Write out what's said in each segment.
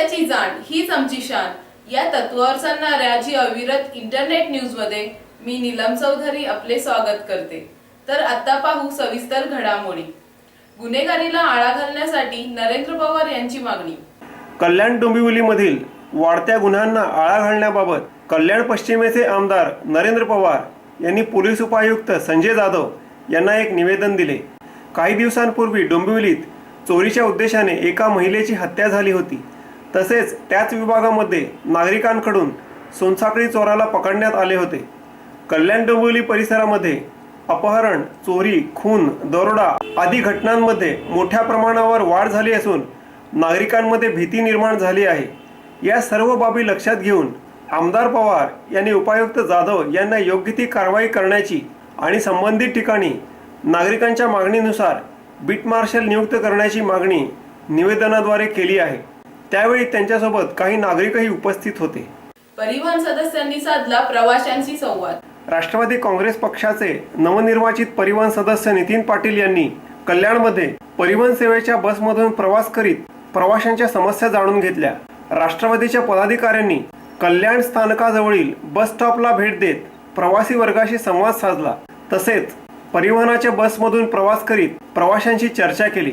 सत्याची जाण हीच आमची शान या तत्वावर चालणाऱ्या जी अविरत इंटरनेट न्यूज मध्ये मी नीलम चौधरी आपले स्वागत करते। तर आता पाहू सविस्तर घडामोडी। गुन्हेगारीला आळा घालण्यासाठी नरेंद्र पवार यांची मागणी। कल्याण डोंबिवलीमधील वाढत्या गुन्ह्यांना आळा घालण्याबाबत कल्याण पश्चिमेचे आमदार नरेंद्र पवार यांनी पोलीस उपायुक्त संजय जाधव यांना एक निवेदन दिले। काही दिवसांपूर्वी डोंबिवलीत चोरीच्या उद्देशाने एका महिलेची हत्या झाली होती। तसेच त्याच विभागामध्ये नागरिकांकडून सोनसाखळी चोराला पकडण्यात आले होते। कल्याण डोंबिवली परिसरामध्ये अपहरण, चोरी, खून, दरोडा आदी घटनांमध्ये मोठ्या प्रमाणावर वाढ झाली असून नागरिकांमध्ये भीती निर्माण झाली आहे। या सर्व बाबी लक्षात घेऊन आमदार पवार यांनी उपायुक्त जाधव यांना योग्य ती कारवाई करण्याची आणि संबंधित ठिकाणी नागरिकांच्या मागणीनुसार बीट मार्शल नियुक्त करण्याची मागणी निवेदनाद्वारे केली आहे। त्यावेळी त्यांच्यासोबत काही नागरिकही उपस्थित होते। परिवहन सदस्यांनी साधला प्रवाशांशी संवाद। राष्ट्रवादी काँग्रेस पक्षाचे नवनिर्वाचित परिवहन सदस्य नितीन पाटील यांनी कल्याणमध्ये परिवहन सेवेच्या बसमधून प्रवास करीत प्रवाशांच्या समस्या जाणून घेतल्या। राष्ट्रवादीच्या पदाधिकाऱ्यांनी कल्याण स्थानकाजवळील बस स्टॉपला भेट देत प्रवासी वर्गाशी संवाद साधला। तसेच परिवहनाच्या बसमधून प्रवास करीत प्रवाशांशी चर्चा केली।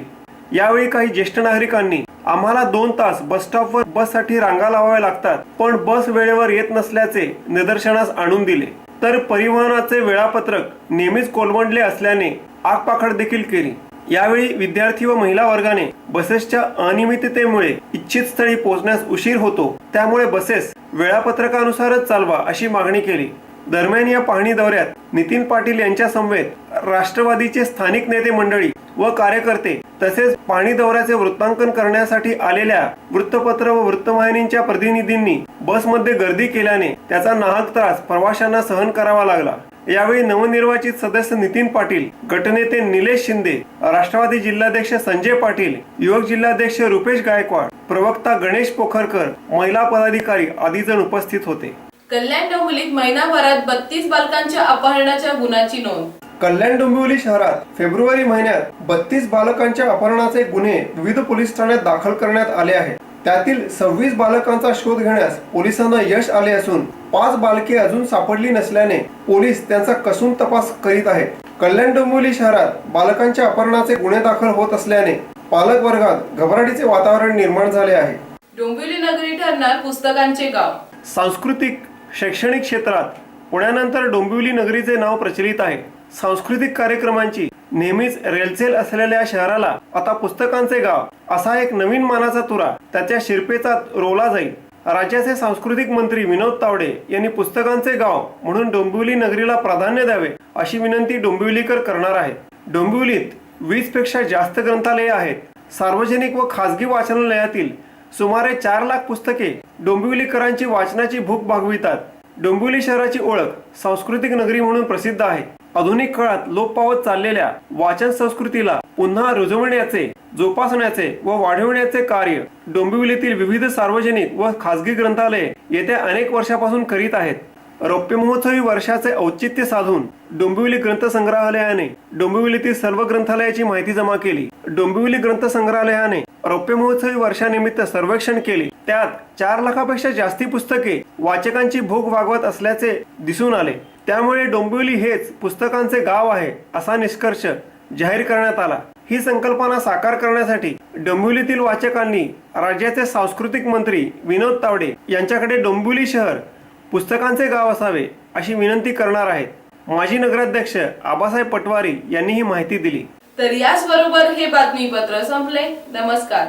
यावेळी काही ज्येष्ठ नागरिकांनी आम्हाला 2 तास बस स्टॉपवर बससाठी रांगा लावाव्या लागतात, पण बस वेळेवर येत नसल्याचे निदर्शनास आणून दिले। तर परिवहनाचे वेळापत्रक नेहमीच कोलमडले असल्याने आगपाखड देखील केली। यावेळी विद्यार्थी व महिला वर्गाने बसेसच्या अनियमिततेमुळे इच्छित स्थळी पोहोचण्यास उशीर होतो, त्यामुळे बसेस वेळापत्रकानुसारच चालवा अशी मागणी केली। दरम्यान या पाहणी दौऱ्यात नितीन पाटील यांच्या समवेत राष्ट्रवादीचे स्थानिक नेते मंडळी व कार्यकर्ते तसेच पाहणी दौऱ्याचे वृत्तांकन करण्यासाठी आलेल्या वृत्तपत्र व वृत्तवाहिनींच्या प्रतिनिधींनी बसमध्ये गर्दी केल्याने त्याचा नाहक त्रास प्रवाशांना सहन करावा लागला। यावेळी नवनिर्वाचित सदस्य नितीन पाटील, गटनेते निलेश शिंदे, राष्ट्रवादी जिल्हाध्यक्ष संजय पाटील, युवक जिल्हाध्यक्ष रुपेश गायकवाड, प्रवक्ता गणेश पोखरकर, महिला पदाधिकारी आदी जण उपस्थित होते। कल्याण डोंबिवलीत महिनाभरात 32 बालकांच्या अपहरणाच्या गुन्ह्याची नोंद। कल्याण डोंबिवली शहरात फेब्रुवारी महिन्यात 32 बालकांच्या अपहरणाचे गुन्हे विविध पोलीस ठाण्यात दाखल करण्यात आले आहेत। त्यातील 26 बालकांचा शोध घेण्यास पोलिसांना यश आले असून 5 बालके अजून सापडली नसल्याने पोलीस त्यांचा कसून तपास करीत आहेत। कल्याण डोंबिवली शहरात बालकांच्या अपहरणाचे गुन्हे दाखल होत असल्याने पालक वर्गात घबराटीचे वातावरण निर्माण झाले आहे। डोंबिवली नगरी ठरणार पुस्तकांचे गाव। सांस्कृतिक शैक्षणिक क्षेत्रात पुण्यानंतर डोंबिवली नगरीचे नाव प्रचलित आहे। सांस्कृतिक कार्यक्रमांची नेहमीच रेलचेल असलेल्या शहराला आता पुस्तकांचे गाव असा एक नवीन मानाचा तुरा त्याच्या शिरपेचा रोवला जाईल। राज्याचे सांस्कृतिक मंत्री विनोद तावडे यांनी पुस्तकांचे गाव म्हणून डोंबिवली नगरीला प्राधान्य द्यावे अशी विनंती डोंबिवलीकर करणार आहेत। डोंबिवलीत 20 पेक्षा जास्त ग्रंथालये आहेत। सार्वजनिक व खासगी वाचनालयातील सुमारे 4 लाख पुस्तके डोंबिवलीकरांची वाचनाची भूक भागवितात। डोंबिवली शहराची ओळख सांस्कृतिक नगरी म्हणून प्रसिद्ध आहे। आधुनिक काळात लोप पावत चाललेल्या वाचन संस्कृतीला पुन्हा रुजवण्याचे, जोपासण्याचे व वाढविण्याचे कार्य डोंबिवलीतील विविध सार्वजनिक व खासगी ग्रंथालये येत्या अनेक वर्षापासून करीत आहेत। रौप्य महोत्सवी वर्षाचे औचित्य साधून डोंबिवली ग्रंथ संग्रहालयाने डोंबिवलीतील सर्व ग्रंथालयाची माहिती जमा केली। डोंबिवली ग्रंथ संग्रहालयाने रौप्य महोत्सवी वर्षानिमित्त सर्वेक्षण केले। त्यात 4 लाखापेक्षा जास्ती पुस्तके वाचकांची भूक भागवत असल्याचे दिसून आले। त्यामुळे डोंबिवली हेच पुस्तकांचे गाव आहे असा निष्कर्ष जाहीर करण्यात आला। ही संकल्पना साकार करण्यासाठी डोंबिवलीतील वाचकांनी राज्याचे सांस्कृतिक मंत्री विनोद तावडे यांच्याकडे डोंबिवली शहर पुस्तकांचे गाव असावे अशी विनंती करणार आहेत। माजी नगराध्यक्ष आबासाहेब पटवारी यांनी ही माहिती दिली। तर याच बरोबर हे बातमीपत्र संपले। नमस्कार।